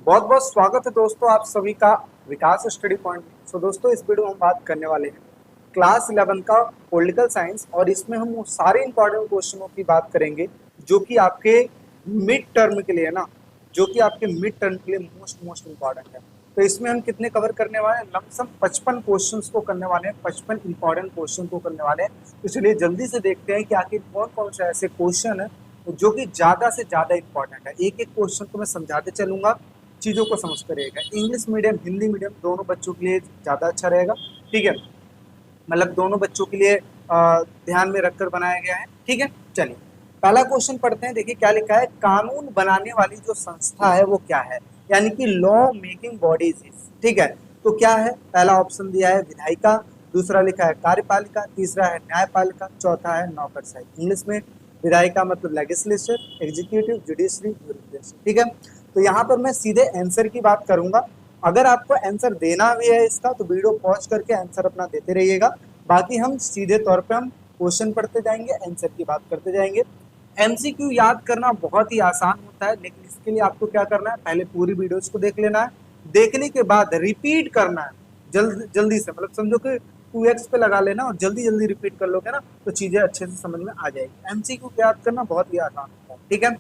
बहुत बहुत स्वागत है दोस्तों आप सभी का विकास स्टडी पॉइंट में। दोस्तों इस वीडियो में हम बात करने वाले हैं क्लास 11 का पॉलिटिकल साइंस, और इसमें हम वो सारे इंपॉर्टेंट क्वेश्चनों की बात करेंगे जो कि आपके मिड टर्म के लिए है ना, जो कि आपके मिड टर्म के लिए मोस्ट इंपॉर्टेंट है। तो इसमें हम कितने कवर करने वाले हैं? लमसम 55 क्वेश्चंस को करने वाले हैं, 55 इंपॉर्टेंट क्वेश्चन को करने वाले हैं। तो चलिए जल्दी से देखते हैं कि आखिर कौन कौन से ऐसे क्वेश्चन है जो कि ज्यादा से ज्यादा इंपॉर्टेंट है। एक एक क्वेश्चन को मैं समझाते चलूंगा, चीज़ों को समझते रहेगा। इंग्लिश मीडियम हिंदी मीडियम दोनों बच्चों के लिए ज़्यादा अच्छा रहेगा, ठीक है। मतलब दोनों बच्चों के लिए ध्यान में रखकर बनाया गया है, ठीक है। चलिए पहला क्वेश्चन पढ़ते हैं। देखिए क्या लिखा है, कानून बनाने वाली जो संस्था है वो क्या है, यानी कि लॉ मेकिंग बॉडीज, ठीक है। तो क्या है, पहला ऑप्शन दिया है विधायिका, दूसरा लिखा है कार्यपालिका, तीसरा है न्यायपालिका, चौथा है नौकरशाही। इंग्लिश में विधायिका मतलब लेजिस्लेचर, एग्जीक्यूटिव, जुडिशरी, ब्यूरोक्रेसी, ठीक है। तो यहाँ पर मैं सीधे आंसर की बात करूंगा। अगर आपको आंसर देना भी है इसका तो वीडियो पॉज करके आंसर अपना देते रहिएगा। बाकी हम सीधे तौर पे हम क्वेश्चन पढ़ते जाएंगे, आंसर की बात करते जाएंगे। एमसीक्यू याद करना बहुत ही आसान होता है, लेकिन इसके लिए आपको क्या करना है, पहले पूरी वीडियोस को देख लेना है। देखने के बाद रिपीट करना है जल्दी से, मतलब समझो कि 2x पे लगा लेना और जल्दी जल्दी रिपीट कर लोगे ना तो चीजें अच्छे से समझ में आ जाएगी। एमसीक्यू याद करना बहुत ही आसान होता है, ठीक है।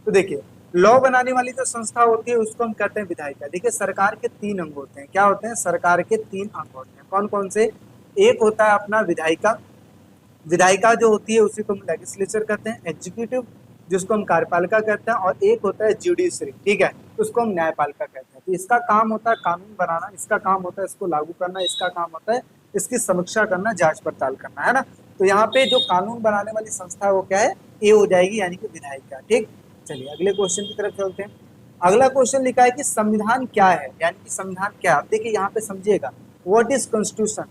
तो देखिए लॉ बनाने वाली जो संस्था होती है उसको हम कहते हैं विधायिका। देखिए सरकार के 3 अंग होते हैं। क्या होते हैं? सरकार के 3 अंग होते हैं। कौन कौन से? एक होता है अपना विधायिका, विधायिका जो होती है उसी को हम लेजिस्लेचर कहते हैं, एग्जीक्यूटिव जिसको हम कार्यपालिका कहते हैं, और एक होता है जुडिशरी, ठीक है, उसको हम न्यायपालिका कहते हैं। तो इसका काम होता है कानून बनाना, इसका काम होता है इसको लागू करना, इसका काम होता है इसकी समीक्षा करना, जांच पड़ताल करना, है ना। तो यहाँ पे जो कानून बनाने वाली संस्था है वो क्या है? ए हो जाएगी, यानी कि विधायिका, ठीक। चलिए अगले क्वेश्चन की तरफ चलते हैं। अगला क्वेश्चन लिखा है कि संविधान क्या है, यानी कि संविधान क्या है। अब देखिए यहाँ पे समझिएगा, व्हाट इज कॉन्स्टिट्यूशन।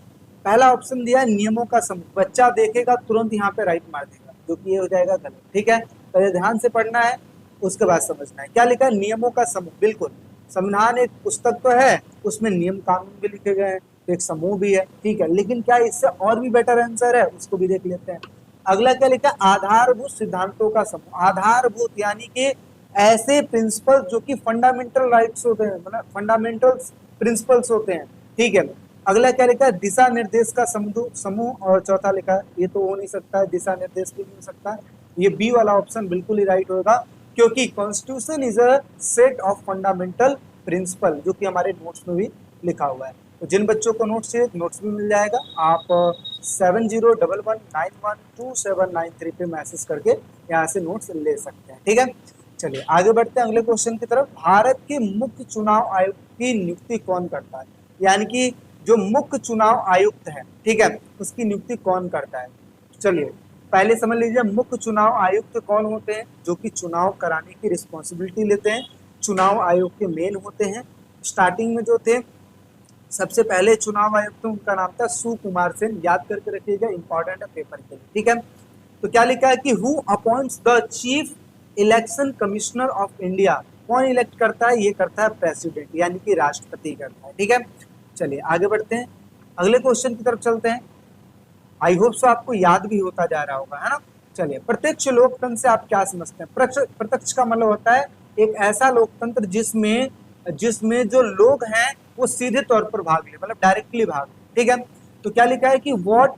पहला ऑप्शन दिया है नियमों का समूह। बच्चा देखेगा तुरंत यहाँ पे राइट मार देगा, जो कि ये हो जाएगा गलत, ठीक है। तो ये ध्यान से पढ़ना है, उसके बाद समझना है। क्या लिखा है? नियमों का समूह। बिल्कुल, संविधान एक पुस्तक तो है, उसमें नियम कानून भी लिखे गए हैं, तो एक समूह भी है, ठीक है। लेकिन क्या इससे और भी बेटर आंसर है, उसको भी देख लेते हैं। अगला क्या लिखा है? आधारभूत सिद्धांतों का समूह। आधारभूत यानी कि ऐसे प्रिंसिपल जो कि फंडामेंटल राइट्स होते हैं, मतलब फंडामेंटल प्रिंसिपल्स होते हैं, ठीक है। अगला क्या लिखा है? दिशा निर्देश का समूह। और चौथा लिखा है, ये तो हो नहीं सकता है, दिशा निर्देश भी नहीं हो सकता है। ये बी वाला ऑप्शन बिल्कुल ही राइट होगा, क्योंकि constitution is a set of fundamental principle, जो कि हमारे नोट्स में भी लिखा हुआ है। तो जिन बच्चों को नोट्स चाहिए नोट्स भी मिल जाएगा। आप 7011912793 पे मैसेज करके यहाँ से नोट्स ले सकते हैं, ठीक है। चलिए आगे बढ़ते हैं अगले क्वेश्चन की तरफ। भारत के मुख्य चुनाव आयुक्त की नियुक्ति कौन करता है, यानी कि जो मुख्य चुनाव आयुक्त है, ठीक है, उसकी नियुक्ति कौन करता है। चलिए पहले समझ लीजिए, मुख्य चुनाव आयुक्त कौन होते हैं? जो कि चुनाव कराने की रिस्पॉन्सिबिलिटी लेते हैं, चुनाव आयोग के मेन होते हैं। स्टार्टिंग में जो थे सबसे पहले चुनाव आयुक्त उनका नाम था सुकुमार सेन, याद करके रखिएगा, इंपॉर्टेंट है पेपर के लिए, ठीक है। तो क्या लिखा है कि who appoints the chief election commissioner of India. कौन इलेक्ट करता है? ये करता है प्रेसिडेंट, यानी कि राष्ट्रपति करता है, ठीक है। चलिए आगे बढ़ते हैं, अगले क्वेश्चन की तरफ चलते हैं। आई होप सो आपको याद भी होता जा रहा होगा, है ना। चलिए प्रत्यक्ष लोकतंत्र से आप क्या समझते हैं? प्रत्यक्ष का मतलब होता है एक ऐसा लोकतंत्र जिसमें जिसमें जो लोग हैं वो सीधे तौर पर भाग ले, मतलब डायरेक्टली भाग ले, ठीक है। तो क्या लिखा है कि what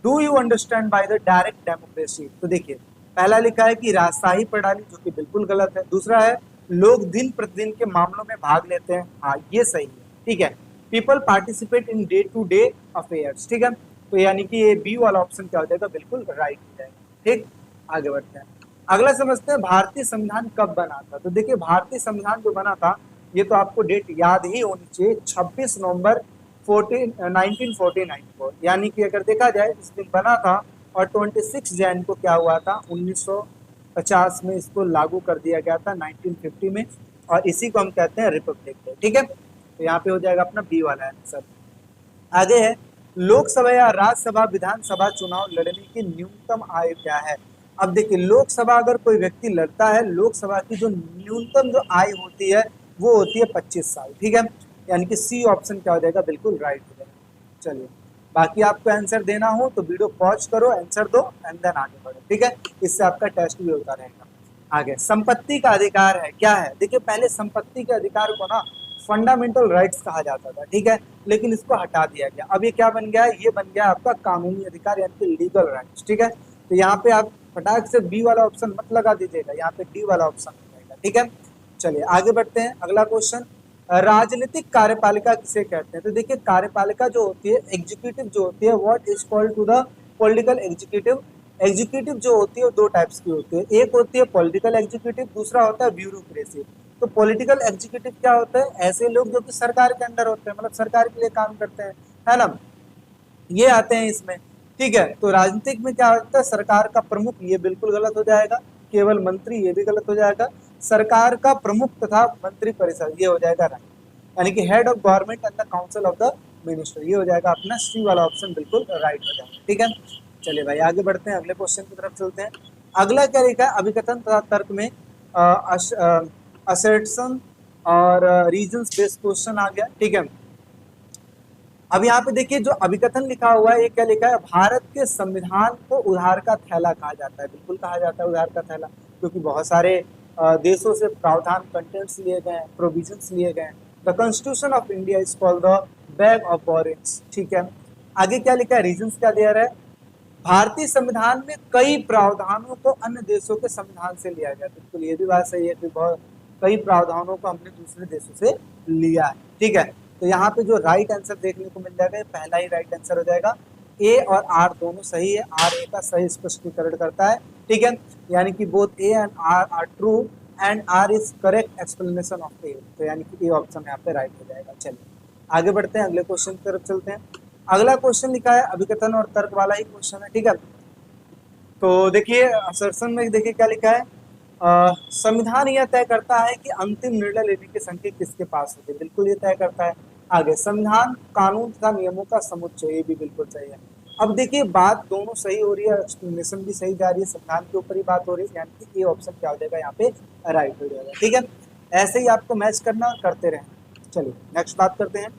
do you understand by the direct democracy. तो देखिए पहला लिखा है कि राजशाही प्रणाली, जो कि बिल्कुल गलत है। दूसरा है लोग दिन प्रतिदिन के मामलों में भाग लेते हैं, हाँ ये सही है, ठीक है। People participate in day to day affairs, ठीक है। तो यानी कि ये बी वाला ऑप्शन क्या हो जाएगा? बिल्कुल राइट हो जाएगा, ठीक। आगे बढ़ते हैं, अगला समझते हैं भारतीय संविधान कब बना था। तो देखिए भारतीय संविधान जो बना था, ये तो आपको डेट याद ही होनी चाहिए, 26 नवंबर 1949 को, यानी कि अगर देखा जाए इस दिन बना था। और 26 जैन को क्या हुआ था? 1950 में इसको लागू कर दिया गया था, 1950 में। और इसी को हम कहते हैं रिपब्लिक डे, ठीक है। तो यहाँ पे हो जाएगा अपना बी वाला आंसर। आगे है लोकसभा या राज्यसभा विधानसभा चुनाव लड़ने की न्यूनतम आयु क्या है। अब देखिए लोकसभा अगर कोई व्यक्ति लड़ता है, लोकसभा की जो न्यूनतम जो आयु होती है वो होती है 25 साल, ठीक है। यानी कि सी ऑप्शन क्या हो जाएगा? बिल्कुल राइट हो जाएगा। चलिए बाकी आपको आंसर देना हो तो वीडियो पॉज करो, आंसर दो एंड देन आगे बढ़ो, ठीक है। इससे आपका टेस्ट भी होता रहेगा। आगे संपत्ति का अधिकार है, क्या है? देखिए पहले संपत्ति के अधिकार को ना फंडामेंटल राइट्स कहा जाता था, ठीक है, लेकिन इसको हटा दिया गया। अब ये क्या बन गया है? ये बन गया आपका कानूनी अधिकार यानी कि लीगल राइट्स, ठीक है। तो यहाँ पे आप फटाक से बी वाला ऑप्शन मत लगा दीजिएगा, यहाँ पे डी वाला ऑप्शन रहेगा, ठीक है। चलिए आगे बढ़ते हैं, अगला क्वेश्चन, राजनीतिक कार्यपालिका किसे कहते हैं? तो देखिए कार्यपालिका जो होती है, एग्जीक्यूटिव जो होती है, what is called to the political executive. Executive जो होती है वो दो टाइप्स की होती है, एक होती है पॉलिटिकल एग्जीक्यूटिव, दूसरा होता है ब्यूरोक्रेसी। तो पॉलिटिकल एग्जीक्यूटिव क्या होता है? ऐसे लोग जो कि सरकार के अंडर होते हैं, मतलब सरकार के लिए काम करते हैं, है ना, ये आते हैं इसमें, ठीक है। तो राजनीतिक में क्या होता है? सरकार का प्रमुख, ये बिल्कुल गलत हो जाएगा। केवल मंत्री, ये भी गलत हो जाएगा। सरकार का प्रमुख तथा मंत्री परिषद, ये हो जाएगा राइट, यानी कि head of government and the council of the minister, ये हो जाएगा अपना सी वाला ऑप्शन बिल्कुल राइट हो जाएगा, ठीक है। चलिए भाई आगे बढ़ते हैं, अगले क्वेश्चन की तरफ चलते हैं। अगला क्या लिखा है? अभिकथन तथा तर्क में असर्शन और रीजंस बेस्ड क्वेश्चन आ गया, ठीक है। अब यहाँ पे देखिए जो अभिकथन लिखा हुआ है, ये क्या लिखा है? भारत के संविधान को उधार का थैला कहा जाता है, बिल्कुल कहा जाता है उधार का थैला, क्योंकि बहुत सारे देशों से प्रावधान, कंटेंट्स लिए गए, प्रोविजंस लिए गए। The constitution of India is called the bag of borings, ठीक है। आगे क्या लिखा है? रीजंस क्या दिया है? भारतीय संविधान में कई प्रावधानों को अन्य देशों के संविधान से लिया गया, बिल्कुल ये भी बात सही है कि बहुत कई प्रावधानों को हमने दूसरे देशों से लिया है, ठीक है। तो यहाँ पे जो राइट आंसर देखने को मिल जाएगा, पहला ही राइट आंसर हो जाएगा। ए और आर दोनों सही है, आर ए का सही स्पष्टीकरण करता है, ठीक है, यानी कि both A and R are true and R is correct explanation of A, तो यानी कि ए ऑप्शन यहाँ पे राइट हो जाएगा। चलिए आगे बढ़ते हैं, अगले क्वेश्चन की तरफ चलते हैं। अगला क्वेश्चन लिखा है, अभिकथन और तर्क वाला ही क्वेश्चन है, ठीक है। तो देखिए असर्शन में देखिए क्या लिखा है? संविधान यह तय करता है कि अंतिम निर्णय लेने की शक्ति किसके पास होती है, बिल्कुल ये तय करता है। आगे संविधान कानून तथा नियमों का समुच्चय, ये भी बिल्कुल सही है। अब देखिए बात दोनों सही हो रही है, एक्सप्लेनेशन भी सही जा रही है, संविधान के ऊपर ही बात हो रही है, यानी कि ये ऑप्शन क्या हो जाएगा यहाँ पे? राइट हो जाएगा, ठीक है। ऐसे ही आपको मैच करना, करते रहें। चलिए नेक्स्ट बात करते हैं।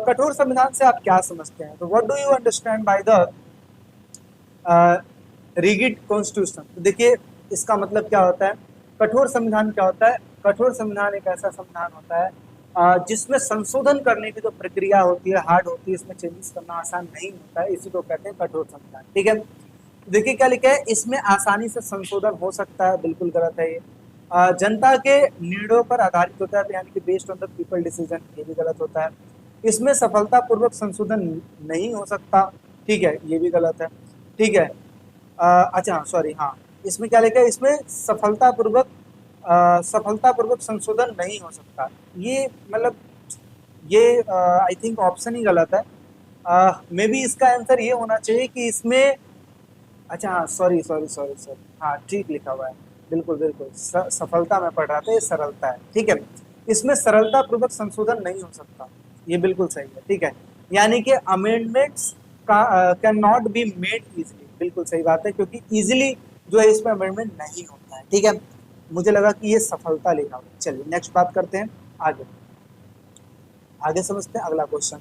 कठोर संविधान से आप क्या समझते हैं? तो what do you understand by the rigid constitution? तो देखिए इसका मतलब क्या होता है? कठोर संविधान क्या होता है? कठोर संविधान एक ऐसा संविधान होता है जिसमें संशोधन करने की जो प्रक्रिया होती है हार्ड होती है, इसमें चेंजेस करना आसान नहीं होता है, इसी को कहते हैं कठोर संविधान, ठीक है। देखिए क्या लिखा है? इसमें आसानी से संशोधन हो सकता है, बिल्कुल गलत है ये। जनता के निर्णयों पर आधारित होता है, यानी कि based on the people decision, ये भी गलत होता है। इसमें सफलतापूर्वक संशोधन नहीं हो सकता, ठीक है, ये भी गलत है, ठीक है। अच्छा सॉरी, हाँ, इसमें क्या लिखा है? इसमें सफलतापूर्वक संशोधन नहीं हो सकता, ये मतलब ये आई थिंक ऑप्शन ही गलत है। मे बी इसका आंसर ये होना चाहिए कि इसमें, अच्छा हाँ सॉरी सॉरी सॉरी सॉरी, हाँ ठीक लिखा हुआ है, बिल्कुल बिल्कुल, सफलता में पढ़ रहा था, ये सरलता है, ठीक है। इसमें सरलता पूर्वक संशोधन नहीं हो सकता, ये बिल्कुल सही है, ठीक है। यानी कि अमेंडमेंट्स का can not be made easily, बिल्कुल सही बात है, क्योंकि इजिली जो है इसमें अमेंडमेंट नहीं होता है, ठीक है। मुझे लगा कि ये सफलता लिखा हुआ। चलिए नेक्स्ट बात करते हैं, आगे आगे समझते हैं अगला क्वेश्चन।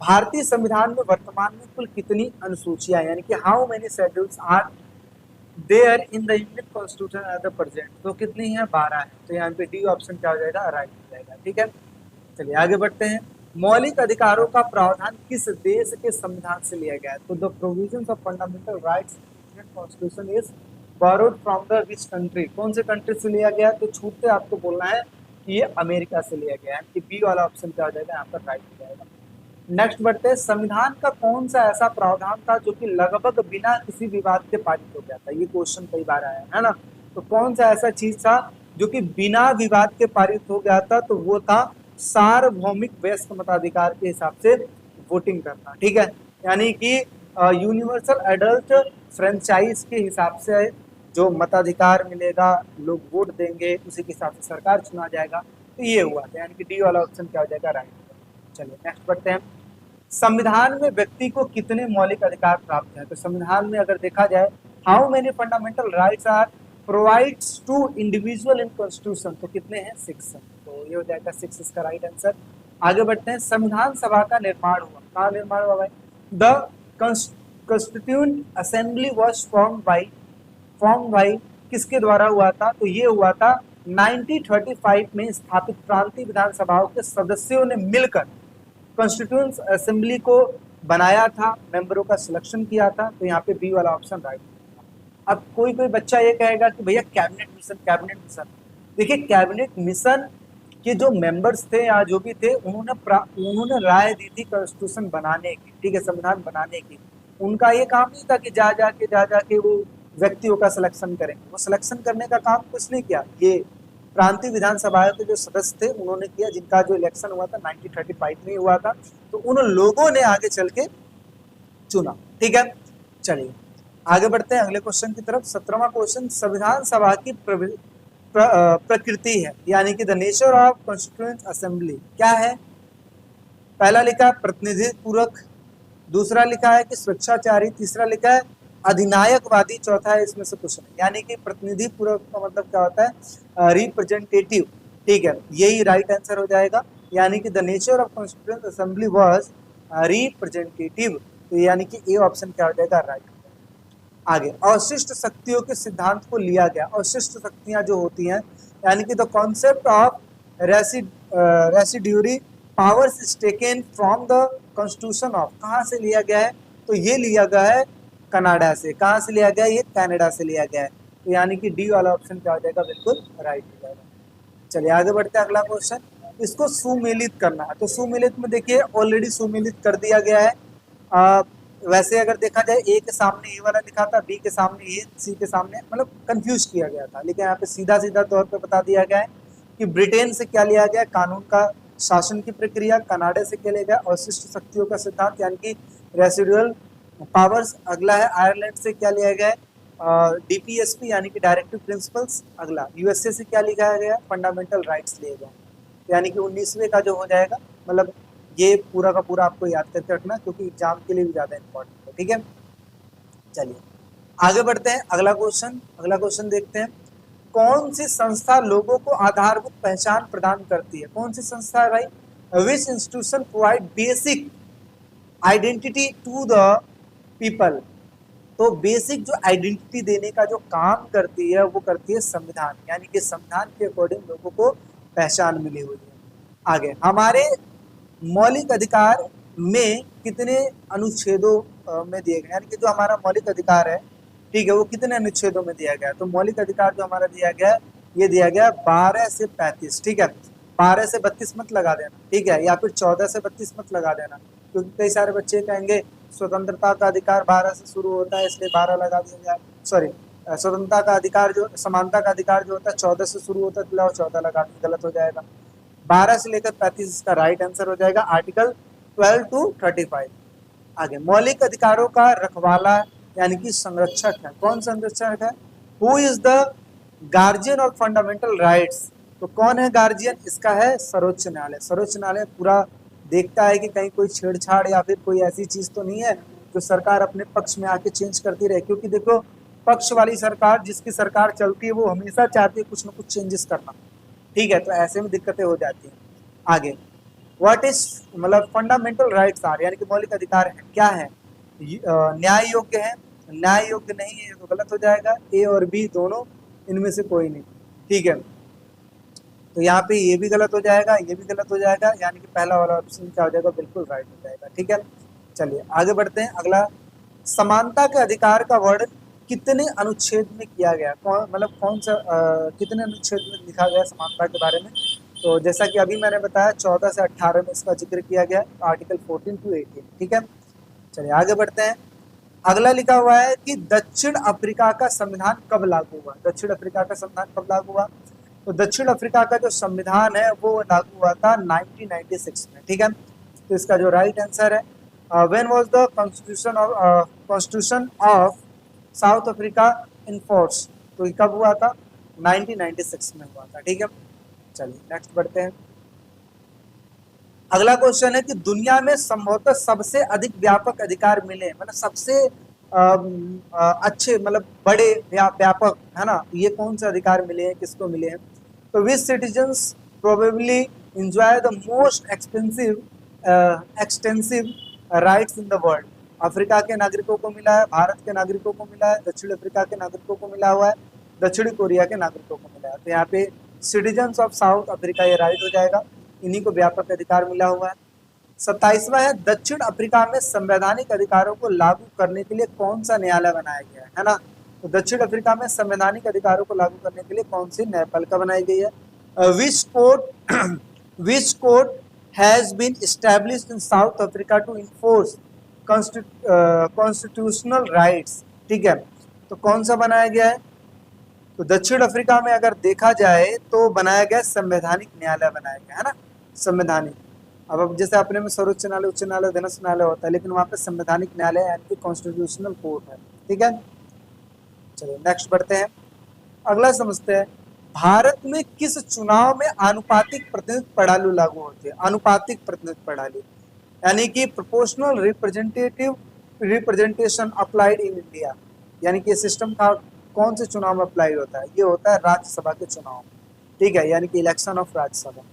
भारतीय संविधान में वर्तमान में कुल कितनी अनुसूचियां, यानी कि how many schedules are there in the Indian constitution at the present? तो कितनी है? 12 है, तो यहाँ पे डी ऑप्शन क्या हो जाएगा? राइट हो जाएगा, ठीक है। चलिए आगे बढ़ते हैं। मौलिक अधिकारों का प्रावधान किस देश के संविधान से लिया गया है? तो the provisions of fundamental rights Indian constitution is borrowed from the which country? कौन से कंट्री से लिया गया? तो छूटते आपको बोलना है कि ये अमेरिका से लिया गया है, कि बी वाला ऑप्शन क्या हो जाएगा? यहाँ पर राइट हो जाएगा। नेक्स्ट बढ़ते हैं, संविधान का कौन सा ऐसा प्रावधान था जो कि लगभग बिना किसी विवाद के पारित हो गया था? ये क्वेश्चन कई बार आया है ना। तो कौन सा ऐसा चीज था जो कि बिना विवाद के पारित हो गया था? तो वो था सार्वभौमिक वयस्क मताधिकार के हिसाब से वोटिंग करना, ठीक है, यानी कि यूनिवर्सल एडल्ट फ्रेंचाइज के हिसाब से जो मताधिकार मिलेगा, लोग वोट देंगे, उसी के हिसाब से सरकार चुना जाएगा, तो ये हुआ था, यानी कि डी वाला ऑप्शन क्या हो जाएगा? राइट। चलिए नेक्स्ट बढ़ते हैं। संविधान में व्यक्ति को कितने मौलिक अधिकार प्राप्त हैं? तो संविधान में अगर देखा जाए, how many fundamental rights are provides to individual in constitution? तो कितने हैं? 6 हैं, तो ये हो जाएगा 6 इसका राइट आंसर। आगे बढ़ते हैं। संविधान सभा का निर्माण हुआ, कहाँ निर्माण हुआ भाई? The constituent assembly was form by किसके द्वारा हुआ था? तो ये हुआ था 1935 में स्थापित प्रांतीय विधानसभाओं के सदस्यों ने मिलकर कॉन्स्टिट्यूएंट असेंबली को बनाया था, मेंबरों का सिलेक्शन किया था। तो यहाँ पे बी वाला ऑप्शन राइट। अब कोई कोई बच्चा ये कहेगा कि भैया कैबिनेट मिशन, कैबिनेट मिशन। देखिए कैबिनेट मिशन के जो मेंबर्स थे या जो भी थे, उन्होंने राय दी थी कॉन्स्टिट्यूशन बनाने की, ठीक है, संविधान बनाने की। उनका ये काम नहीं था कि जा जाके वो व्यक्तियों का सिलेक्शन करें। वो सिलेक्शन करने का काम कुछ नहीं किया, ये प्रांतीय विधानसभा के जो सदस्य थे उन्होंने किया, जिनका जो इलेक्शन हुआ था 1935 में हुआ था। तो उन लोगों ने आगे चल के चुना, ठीक है। चलिए आगे बढ़ते हैं अगले क्वेश्चन की तरफ। 17वां क्वेश्चन, संविधान सभा की प्रकृति है, यानी कि the nature of constituent assembly क्या है? पहला लिखा है प्रतिनिधि पूर्वक, दूसरा लिखा है कि स्वेच्छाचारी, तीसरा लिखा है अधिनायकवादी, चौथा है इसमें से कुछ नहीं। यानी कि प्रतिनिधि पूर्वक का मतलब क्या होता है? रिप्रेजेंटेटिव, ठीक है, यही राइट आंसर हो जाएगा। यानी कि the nature of constituent assembly was representative, तो यानी कि ए ऑप्शन क्या हो जाएगा? राइट। आगे अवशिष्ट शक्तियों के सिद्धांत को लिया गया। अवशिष्ट शक्तियां जो होती हैं, यानी कि the concept of residuary powers is taken from the constitution of, कहाँ से लिया गया है? तो ये लिया गया है कनाडा से। कहाँ से लिया गया है? ये कनाडा से लिया गया है। तो यानी कि डी वाला ऑप्शन क्या हो जाएगा? बिल्कुल राइट हो जाएगा। चलिए आगे बढ़ते हैं अगला क्वेश्चन। इसको सुमेलित करना है, तो सुमेलित में देखिए ऑलरेडी सुमेलित कर दिया गया है। वैसे अगर देखा जाए ए के सामने ए वाला लिखा था, बी के सामने ए, सी के सामने, मतलब कंफ्यूज किया गया था। लेकिन यहाँ पे सीधा सीधा तौर पे बता दिया गया है कि ब्रिटेन से क्या लिया गया? कानून का शासन की प्रक्रिया। कनाडा से क्या लिया गया? अवशिष्ट शक्तियों का सिद्धांत, यानी कि रेसिडुअल पावर्स। अगला है आयरलैंड से क्या लिया गया है? डीपीएसपी यानी कि डायरेक्टिव प्रिंसिपल्स। अगला यूएसए से क्या लिखा गया? फंडामेंटल राइट्स लिए गए, यानी कि 19वें का जो हो जाएगा। मतलब ये पूरा का पूरा आपको याद करके रखना, क्योंकि एग्जाम के लिए भी ज्यादा इंपॉर्टेंट है, ठीक है। चलिए आगे बढ़ते हैं अगला क्वेश्चन देखते हैं। कौन सी संस्था लोगों को आधारभूत पहचान प्रदान करती है? कौन सी संस्था है भाई? Which institution provide basic identity to the people. तो बेसिक जो आइडेंटिटी देने का जो काम करती है वो करती है संविधान, यानी कि संविधान के अकॉर्डिंग लोगों को पहचान मिली हुई है। आगे हमारे मौलिक अधिकार में कितने अनुच्छेदों में दिए गए, यानी कि जो हमारा मौलिक अधिकार है, ठीक है, वो कितने अनुच्छेदों में दिया गया है? तो मौलिक अधिकार जो हमारा दिया गया है, ये दिया गया 12 से 35, ठीक है। 12 से 32 मत लगा देना, ठीक है, या फिर 14 से 32 मत लगा देना, क्योंकि कई सारे बच्चे कहेंगे स्वतंत्रता का अधिकार 12 से शुरू होता है इसलिए 12 लगा दिया जाए। सॉरी, स्वतंत्रता का अधिकार जो, समानता का अधिकार जो होता है 14 से शुरू होता है, तो 14 लगा दें, गलत हो जाएगा। 12 से लेकर 35 इसका राइट आंसर हो जाएगा, आर्टिकल 12 to 35। आगे मौलिक अधिकारों का रखवाला यानी कि संरक्षक है, कौन संरक्षक है? Who is the guardian of fundamental rights. तो कौन है गार्जियन? इसका है सर्वोच्च न्यायालय। सर्वोच्च न्यायालय पूरा देखता है कि कहीं कोई छेड़छाड़ या फिर कोई ऐसी चीज तो नहीं है जो सरकार अपने पक्ष में आके चेंज करती रहे, क्योंकि देखो पक्ष वाली सरकार, जिसकी सरकार चलती है, वो हमेशा चाहती है कुछ ना कुछ चेंजेस करना, ठीक है। तो ऐसे में दिक्कतें हो जाती हैं। आगे व्हाट इज, मतलब फंडामेंटल राइट्स आर, यानी कि मौलिक अधिकार है क्या है? न्याय योग्य है, न्याय योग्य नहीं है, तो गलत हो जाएगा। ए और बी दोनों, इनमें से कोई नहीं, ठीक है। तो यहाँ पे ये भी गलत हो जाएगा, ये भी गलत हो जाएगा, यानी कि पहला वाला ऑप्शन क्या हो जाएगा? बिल्कुल राइट हो जाएगा, ठीक है। चलिए आगे बढ़ते हैं। अगला, समानता के अधिकार का वर्णन कितने अनुच्छेद में किया गया? मतलब कौन सा कितने अनुच्छेद में लिखा गया समानता के बारे में? तो जैसा कि अभी मैंने बताया 14 से 18 में इसका जिक्र किया गया, आर्टिकल 14 to 18, ठीक है। चलिए आगे बढ़ते हैं। अगला लिखा हुआ है कि दक्षिण अफ्रीका का संविधान कब लागू हुआ? दक्षिण अफ्रीका का संविधान कब लागू हुआ? तो दक्षिण अफ्रीका का जो संविधान है वो लागू हुआ था 1996 में, ठीक है। तो इसका जो राइट आंसर है, when was the constitution of south Africa in force, तो ये कब हुआ था? 1996 में हुआ था, ठीक है। चलिए नेक्स्ट बढ़ते हैं। अगला क्वेश्चन है कि दुनिया में संभवतः सबसे अधिक व्यापक अधिकार मिले, मतलब सबसे अच्छे, मतलब बड़े व्यापक, है ना, ये कौन से अधिकार मिले हैं, किसको मिले हैं? तो which citizens probably enjoy the most extensive rights in the world. Africa के नागरिकों को मिला है, भारत के नागरिकों को मिला है, दक्षिण अफ्रीका के नागरिकों को मिला हुआ है। दक्षिणी कोरिया के नागरिकों को मिला है। तो यहाँ पे सिटीजन्स ऑफ साउथ अफ्रीका ये राइट हो जाएगा, इन्हीं को व्यापक अधिकार मिला हुआ है। 27वां है दक्षिण अफ्रीका में संवैधानिक अधिकारों को लागू करने के लिए कौन सा न्यायालय बनाया गया है ना। तो दक्षिण अफ्रीका में संवैधानिक अधिकारों को लागू करने के लिए कौन सी न्यायपालिका बनाई गई है। Which court has been established in South Africa to enforce constitutional rights. ठीक है, तो कौन सा बनाया गया है। तो दक्षिण अफ्रीका में अगर देखा जाए तो बनाया गया संवैधानिक न्यायालय बनाया गया है ना, संवैधानिक। अब जैसे अपने में सर्वोच्च न्यायालय, उच्च न्यायालय, अधीनस्थ न्यायालय होता है, लेकिन वहां पे संवैधानिक न्यायालय यानी कि कॉन्स्टिट्यूशनल कोर्ट है। ठीक है, चलिए नेक्स्ट बढ़ते हैं, अगला समझते हैं। भारत में किस चुनाव में आनुपातिक प्रतिनिधित्व प्रणाली लागू होती है। आनुपातिक प्रतिनिधित्व प्रणाली यानी कि proportional representation applied in India, यानी कि सिस्टम का कौन से चुनाव में अप्लाई होता है। ये होता है राज्यसभा के चुनाव। ठीक है, यानी कि इलेक्शन ऑफ राज्यसभा।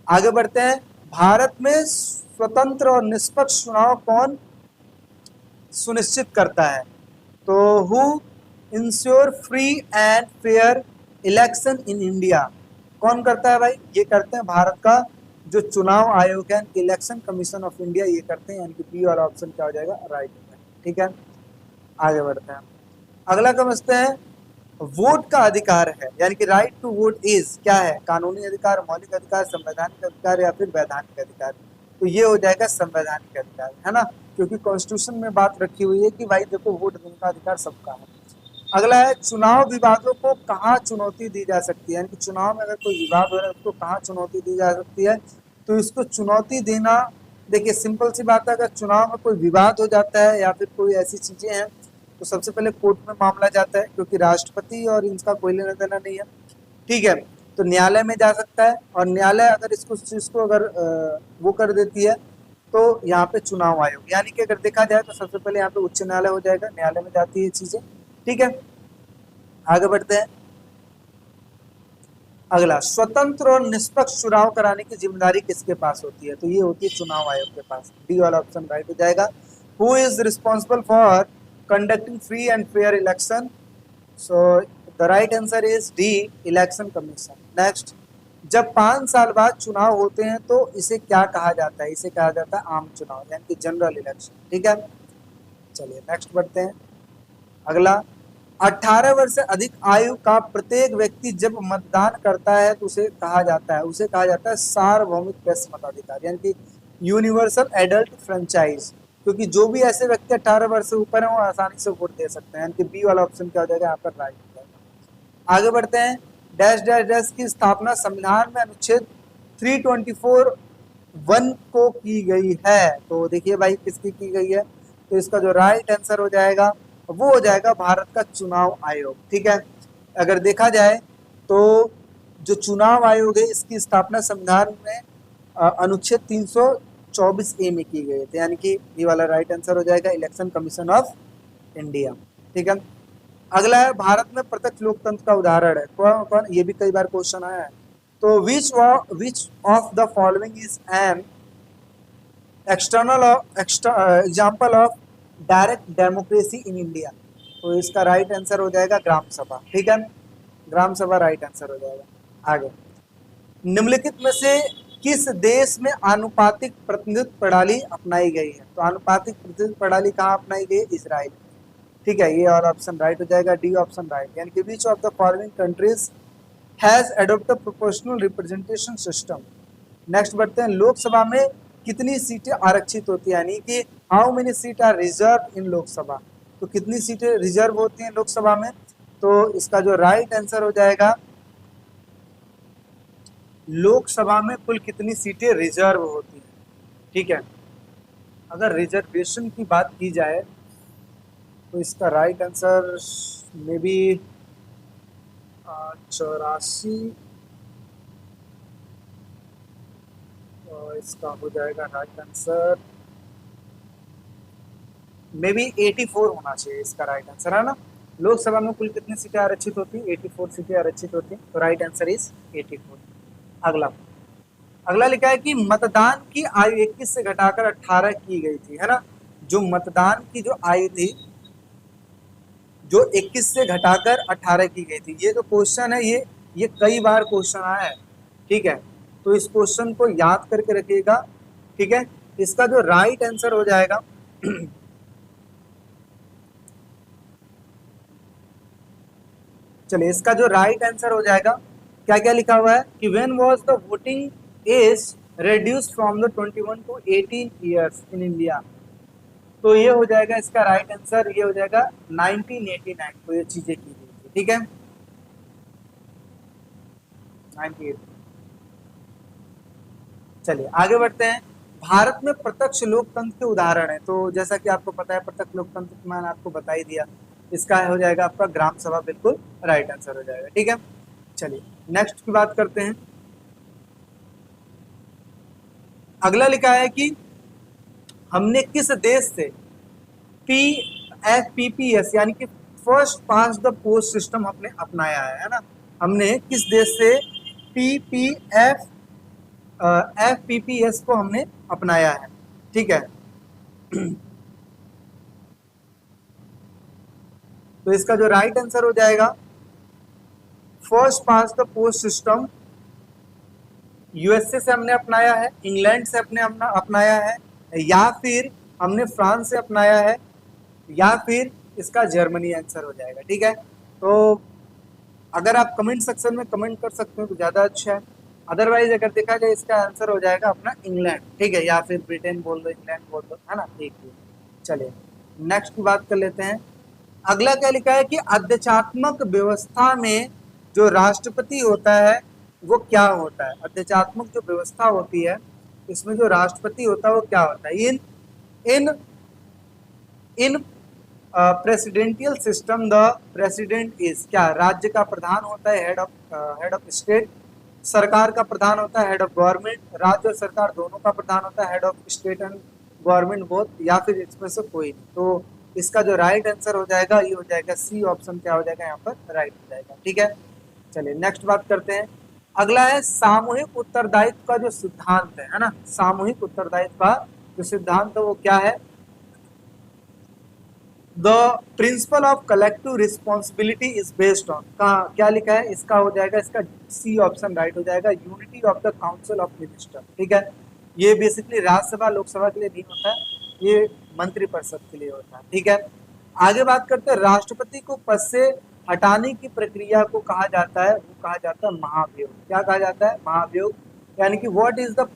आगे बढ़ते हैं, भारत में स्वतंत्र और निष्पक्ष चुनाव कौन सुनिश्चित करता है। तो who ensure free and fair election in India, कौन करता है भाई, ये करते हैं भारत का जो चुनाव आयोग है, इलेक्शन कमीशन ऑफ इंडिया, ये करते हैं। यानी कि बी वाला ऑप्शन क्या हो जाएगा, राइट है। ठीक है, आगे बढ़ते हैं, अगला समझते हैं। वोट का अधिकार है, यानी कि राइट टू वोट इज क्या है, कानूनी अधिकार, मौलिक अधिकार, संवैधानिक अधिकार या फिर वैधानिक अधिकार। तो ये हो जाएगा संवैधानिक अधिकार, है ना, क्योंकि कॉन्स्टिट्यूशन में बात रखी हुई है कि भाई देखो वोट देने का अधिकार सबका है। अगला है, चुनाव विवादों को कहाँ चुनौती दी जा सकती है, यानी कि चुनाव में अगर कोई विवाद हो रहा है उसको कहाँ चुनौती दी जा सकती है। तो इसको चुनौती देना, देखिए सिंपल सी बात है, अगर चुनाव में कोई विवाद हो जाता है या फिर कोई ऐसी चीजें हैं तो सबसे पहले कोर्ट में मामला जाता है, क्योंकि राष्ट्रपति और इनका कोई लेना देना नहीं है। ठीक है, तो न्यायालय में जा सकता है, और न्यायालय अगर इसको चीज को अगर वो कर देती है तो यहाँ पे चुनाव आयोग, यानी कि अगर देखा जाए तो सबसे पहले यहाँ पे उच्च न्यायालय हो जाएगा, न्यायालय में जाती है चीजें। ठीक है, आगे बढ़ते हैं, अगला, स्वतंत्र और निष्पक्ष चुनाव कराने की जिम्मेदारी किसके पास होती है। तो ये होती है चुनाव आयोग के पास, डी वाला ऑप्शन राइट हो जाएगा। Who is responsible for conducting free and fair election. So the right answer is D, election commission. Next, जब 5 साल बाद चुनाव होते हैं तो इसे क्या कहा जाता है, इसे कहा जाता है आम चुनाव, यानी कि जनरल इलेक्शन। ठीक है, चलिए नेक्स्ट बढ़ते हैं, अगला, 18 वर्ष से अधिक आयु का प्रत्येक व्यक्ति जब मतदान करता है तो उसे कहा जाता है सार्वभौमिक वैश्य मताधिकार, यानी कि यूनिवर्सल एडल्ट फ्रेंचाइज। क्योंकि जो भी ऐसे व्यक्ति 18 वर्ष से ऊपर है वो आसानी से वोट दे सकते हैं, यानी कि बी वाला ऑप्शन क्या हो जाएगा, यहाँ पर राइट हो जाएगा। आगे बढ़ते हैं, डैश डैश डैश की स्थापना संविधान में अनुच्छेद 324(1) को की गई है। तो देखिए भाई किसकी की गई है, तो इसका जो राइट आंसर हो जाएगा वो हो जाएगा भारत का चुनाव आयोग। ठीक है, अगर देखा जाए तो जो चुनाव आयोग है इसकी स्थापना संविधान में अनुच्छेद 324(a) में की गई थी, यानी कि ये वाला राइट आंसर हो जाएगा इलेक्शन कमीशन ऑफ इंडिया। ठीक है, अगला है, भारत में प्रत्यक्ष लोकतंत्र का उदाहरण है कौन कौन, ये भी कई बार क्वेश्चन आया है। तो which of the following is an example of direct democracy in India. तो इसका राइट आंसर हो जाएगा ग्राम सभा। ठीक है, ग्राम सभा राइट आंसर हो जाएगा। आगे, निम्नलिखित में से किस देश में आनुपातिक प्रतिनिधित्व प्रणाली अपनाई गई है। तो आनुपातिक प्रतिनिधित्व प्रणाली कहाँ अपनाई गई है, इजराइल। ठीक है, ये और ऑप्शन राइट हो जाएगा, डी ऑप्शन राइट, यानी कि which of the following countries has adopted proportional representation system. Next बढ़ते हैं, लोकसभा में कितनी सीटें आरक्षित होती है, यानी कि how many seat are reserve in Lok Sabha. तो कितनी सीटें रिजर्व होती हैं लोकसभा में। तो इसका जो राइट आंसर हो जाएगा, लोकसभा में कुल कितनी सीटें रिजर्व होती हैं। ठीक है, अगर रिजर्वेशन की बात की जाए तो इसका राइट आंसर मे बी 84, इसका हो जाएगा राइट आंसर मे बी 84 होना चाहिए, इसका राइट आंसर है ना। लोकसभा में कुल कितनी सीटें आरक्षित होती है, 84 सीटें आरक्षित होती है, तो राइट आंसर इज 84। अगला, अगला लिखा है कि मतदान की आयु 21 से घटाकर 18 की गई थी, है ना। जो मतदान की जो आयु थी जो 21 से घटाकर 18 की गई थी। ये जो क्वेश्चन है ये कई बार क्वेश्चन आया है, ठीक है। तो इस क्वेश्चन को याद करके रखिएगा, ठीक है। इसका जो राइट आंसर हो जाएगा चलिए, इसका जो राइट आंसर हो जाएगा, क्या क्या लिखा हुआ है कि when was the voting age reduced from the 21 to 18 years in India. तो ये हो जाएगा इसका राइट आंसर, ये हो जाएगा 1989 को ये चीजें की गई थी, ठीक है। 98। चलिए आगे बढ़ते हैं। भारत में प्रत्यक्ष लोकतंत्र के उदाहरण है, तो जैसा कि आपको पता है प्रत्यक्ष लोकतंत्र तो मैंने आपको बता ही दिया, इसका हो जाएगा आपका ग्राम सभा, बिल्कुल राइट आंसर हो जाएगा, ठीक है। चलिए नेक्स्ट की बात करते हैं। अगला लिखा है कि हमने किस देश से PPS यानी कि first pass the post system हमने अपनाया है ना। हमने किस देश से FPPS को हमने अपनाया है, ठीक है। तो इसका जो राइट आंसर हो जाएगा first pass the post system USA से हमने अपनाया है, इंग्लैंड से अपने अपनाया है, या फिर हमने फ्रांस से अपनाया है, या फिर इसका जर्मनी आंसर हो जाएगा, ठीक है। तो अगर आप कमेंट सेक्शन में कमेंट कर सकते हो तो ज़्यादा अच्छा है, अदरवाइज अगर देखा जाए इसका आंसर हो जाएगा अपना इंग्लैंड, ठीक है, या फिर ब्रिटेन बोल दो, इंग्लैंड बोल दो, है ना, ठीक है। चलिए नेक्स्ट की बात कर लेते हैं। अगला क्या लिखा है कि अध्यक्षात्मक व्यवस्था में जो राष्ट्रपति होता है वो क्या होता है। अध्यक्षात्मक जो व्यवस्था होती है इसमें जो राष्ट्रपति होता है वो क्या होता है। In in in presidential system the president is क्या, राज्य का प्रधान होता है, हेड ऑफ स्टेट। सरकार का प्रधान होता है हेड ऑफ गवर्नमेंट। राज्य और सरकार दोनों का प्रधान होता है head of state and government both, या फिर इसमें से कोई नहीं। तो इसका जो राइट आंसर हो जाएगा ये हो जाएगा सी ऑप्शन, क्या हो जाएगा यहाँ पर राइट हो जाएगा, ठीक है। चलिए नेक्स्ट बात करते हैं। अगला है सामूहिक उत्तरदायित्व का जो सिद्धांत है ना, सामूहिक उत्तरदायित्व का जो सिद्धांत है वो क्या है। The principle of collective responsibility is based on, कहा क्या लिखा है, इसका हो जाएगा, इसका सी ऑप्शन राइट हो जाएगा, unity of the council of minister, ठीक है। ये बेसिकली राज्यसभा लोकसभा के लिए नहीं होता है, ये मंत्रिपरिषद के लिए होता है, ठीक है। आगे बात करते हैं, राष्ट्रपति को पद से हटाने की प्रक्रिया को कहा जाता है, वो कहा जाता है महाभियोग। क्या कहा जाता है, महाभियोग, यानी कि what is the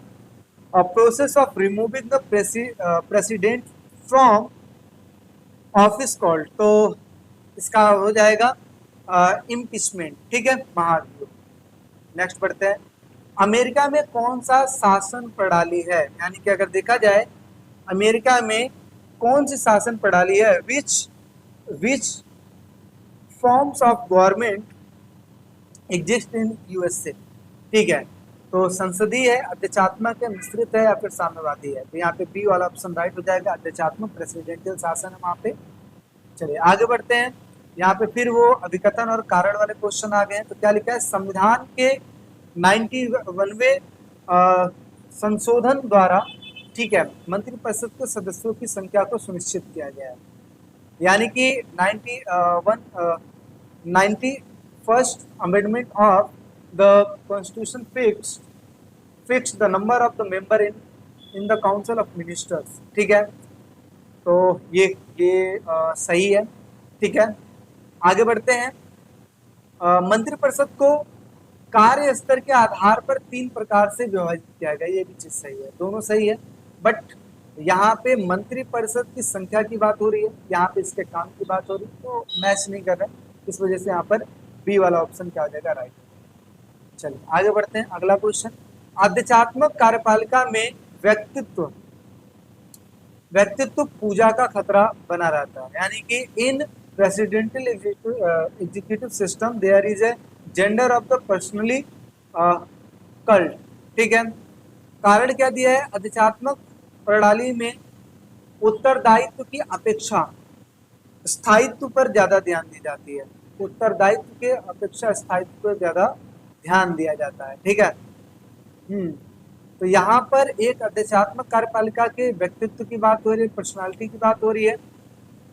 process of removing the president from office called. तो इसका हो जाएगा इम्पीचमेंट, ठीक है, महाभियोग। नेक्स्ट बढ़ते हैं। अमेरिका में कौन सा शासन प्रणाली है, यानी कि अगर देखा जाए अमेरिका में कौन सी शासन प्रणाली है, which forms of government exist in USA, ठीक है। तो संसदीय है, अध्यक्षात्मक है, मिश्रित है, या फिर साम्यवादी है। तो यहाँ पे बी वाला ऑप्शन राइट हो जाएगा, अध्यक्षात्मक प्रेसिडेंशियल शासन है वहाँ पे। चलिए आगे बढ़ते हैं। यहाँ पे फिर वो अभिकथन और कारण वाले क्वेश्चन आ गए हैं। तो क्या लिखा है, संविधान के 91वें संशोधन द्वारा, ठीक है, मंत्रिपरिषद के सदस्यों की संख्या को सुनिश्चित किया गया है। यानी कि 91st amendment of the constitution fix the number of the member in the council of ministers, ठीक है। तो ये सही है, ठीक है। आगे बढ़ते हैं। मंत्रिपरिषद को कार्य स्तर के आधार पर 3 प्रकार से विभाजित किया गया, ये भी चीज सही है, दोनों सही है। बट यहाँ पे मंत्रिपरिषद की संख्या की बात हो रही है, यहाँ पे इसके काम की बात हो रही है, तो मैच नहीं कर रहे, इस वजह से यहाँ पर बी वाला ऑप्शन क्या हो जाएगा, राइट। चलिए आगे बढ़ते हैं। अगला क्वेश्चन, अध्यक्षात्मक कार्यपालिका में व्यक्तित्व पूजा का खतरा बना रहता है, यानी कि in presidential executive system there is a gender of the personally cult, ठीक है। कारण क्या दिया है, अध्यक्षात्मक प्रणाली में उत्तरदायित्व की अपेक्षा स्थायित्व पर ज्यादा ध्यान दी जाती है, उत्तरदायित्व के अपेक्षा स्थायित्व पर ज्यादा ध्यान दिया जाता है, ठीक है। तो यहाँ पर एक अध्यक्षात्मक कार्यपालिका के व्यक्तित्व की बात हो रही है, पर्सनालिटी की बात हो रही है,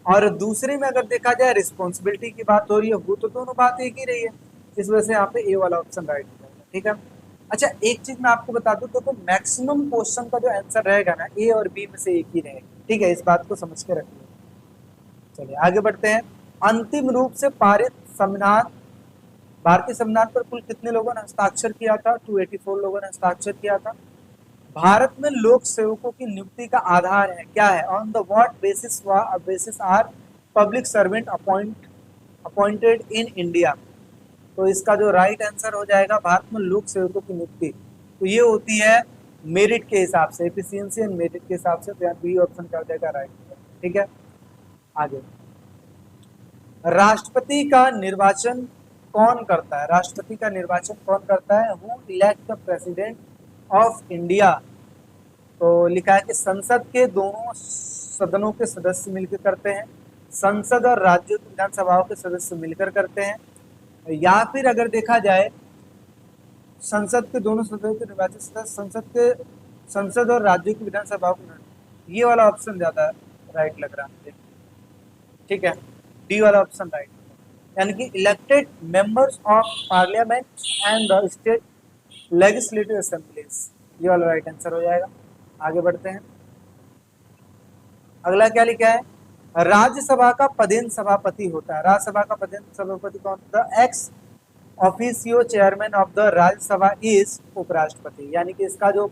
और दूसरे में अगर देखा जाए रिस्पॉन्सिबिलिटी की बात हो रही है, वो तो दोनों बात एक ही रही है, इस वजह से यहाँ पे ए वाला ऑप्शन राइट हो जाएगा। ठीक है। अच्छा एक चीज मैं आपको बता दूं, देखो मैक्सिमम क्वेश्चन का जो आंसर रहेगा ना, ए और बी में से एक ही रहेगा। ठीक है, इस बात को समझ के रखिए। चलिए आगे बढ़ते हैं। अंतिम रूप से पारित संविधान, भारतीय संविधान पर कुल कितने लोगों ने हस्ताक्षर किया था? 284 लोगों ने हस्ताक्षर किया था। भारत में लोक सेवकों की नियुक्ति का आधार है क्या है? On the what basis are public servant appointed in India. तो इसका जो राइट आंसर हो जाएगा, भारत में लोक सेवकों की नियुक्ति तो ये होती है मेरिट के हिसाब से, एफिशिएंसी एंड मेरिट के हिसाब से। तो यहाँ बी ऑप्शन कर देगा राइट। ठीक है, आगे। राष्ट्रपति का निर्वाचन कौन करता है? राष्ट्रपति का निर्वाचन कौन करता है? Who elect the president of India. तो लिखा है कि संसद के दोनों सदनों के सदस्य मिलकर करते हैं, संसद और राज्यों की विधानसभाओं के सदस्य मिलकर करते हैं, या फिर अगर देखा जाए संसद के दोनों सदनों के निर्वाचित सदस्य संसद और राज्यों की विधानसभाओं के। ये वाला ऑप्शन ज्यादा राइट लग रहा है मुझे। ठीक है, डी वाला ऑप्शन राइट, यानी कि elected members of parliament and the state legislative assemblies, ये वाला राइट आंसर हो जाएगा। आगे बढ़ते हैं। अगला क्या लिखा है? राज्यसभा का पदेन सभापति होता है। राज्यसभा का पदेन सभापति कौन होता है? Ex officio chairman of the Rajya Sabha is उपराष्ट्रपति, यानी कि इसका जो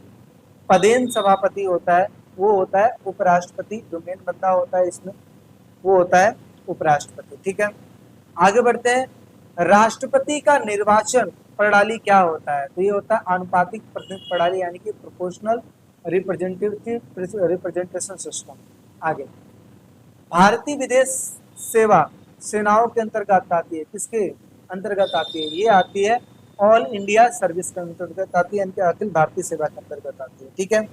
पदेन सभापति होता है वो होता है उपराष्ट्रपति। जो मेन बंदा होता है इसमें वो होता है उपराष्ट्रपति। ठीक है, आगे बढ़ते हैं। राष्ट्रपति का निर्वाचन प्रणाली क्या होता है? तो ये होता है आनुपातिक प्रतिनिधित्व प्रणाली, यानी कि प्रोपोर्शनल रिप्रेजेंटेशन सिस्टम। आगे, भारतीय विदेश सेवा सेनाओं के अंतर्गत आती है। किसके अंतर्गत आती है? ये आती है ऑल इंडिया सर्विस के अंतर्गत आती है, यानी कि अखिल भारतीय सेवा के अंतर्गत आती है। ठीक है,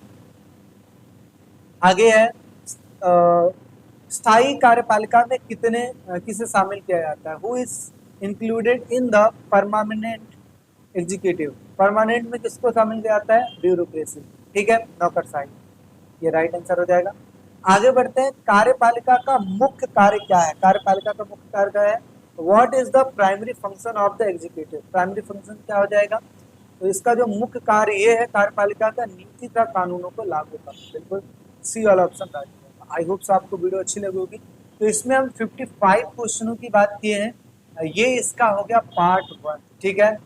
आगे है स्थायी कार्यपालिका में किसे शामिल किया जाता है? Who is included in the permanent executive. Permanent में किसको शामिल किया जाता है? ब्यूरोक्रेसी। ठीक है, नौकरशाही, ये राइट आंसर हो जाएगा। आगे बढ़ते हैं। कार्यपालिका का मुख्य कार्य क्या है? कार्यपालिका का मुख्य कार्य क्या है? What is the primary function of the executive. Primary function क्या हो जाएगा? तो इसका जो मुख्य कार्य ये है कार्यपालिका का नीति तथा कानूनों को लागू करना। बिल्कुल सी वाला ऑप्शन राइट होगा। आई होप आपको वीडियो अच्छी लगी होगी। तो इसमें हम 55 क्वेश्चनों की बात किए हैं, ये इसका हो गया पार्ट 1। ठीक है,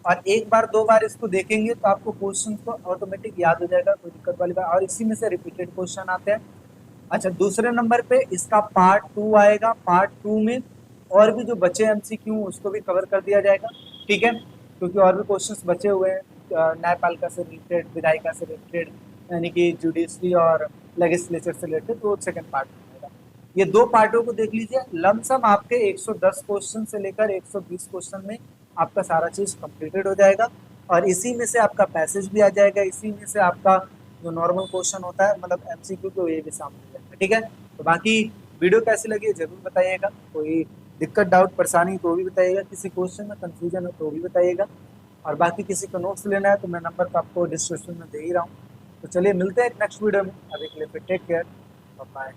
और एक बार दो बार इसको देखेंगे तो आपको क्वेश्चन को ऑटोमेटिक याद हो जाएगा, कोई दिक्कत वाली बात। और इसी में से रिपीटेड क्वेश्चन आते हैं। अच्छा, दूसरे नंबर पे इसका पार्ट 2 आएगा। पार्ट 2 में और भी जो बचे एमसीक्यू उसको भी कवर कर दिया जाएगा। ठीक है, क्योंकि और भी क्वेश्चंस बचे हुए हैं न्यायपालिका से रिलेटेड, विधायिका से रिलेटेड, यानी कि जुडिशरी और लेजिस्लेचर से रिलेटेड, तो सेकंड पार्ट में आएगा। ये दो पार्टों को देख लीजिए। लमसम आपके 110 क्वेश्चन से लेकर 120 क्वेश्चन में आपका सारा चीज कंप्लीटेड हो जाएगा, और इसी में से आपका पैसेज भी आ जाएगा, इसी में से आपका जो नॉर्मल क्वेश्चन होता है मतलब एमसीक्यू तो ये भी शामिल हो जाएगा। ठीक है, तो बाकी वीडियो कैसी लगी जरूर बताइएगा। कोई दिक्कत डाउट परेशानी तो भी बताइएगा, किसी क्वेश्चन में कंफ्यूजन हो तो भी बताइएगा, और बाकी किसी को नोट्स लेना है तो मैं नंबर तो आपको डिस्क्रिप्शन में दे ही रहा हूँ। तो चलिए मिलते हैं नेक्स्ट वीडियो में, अभी के लिए फिर टेक केयर, बाय।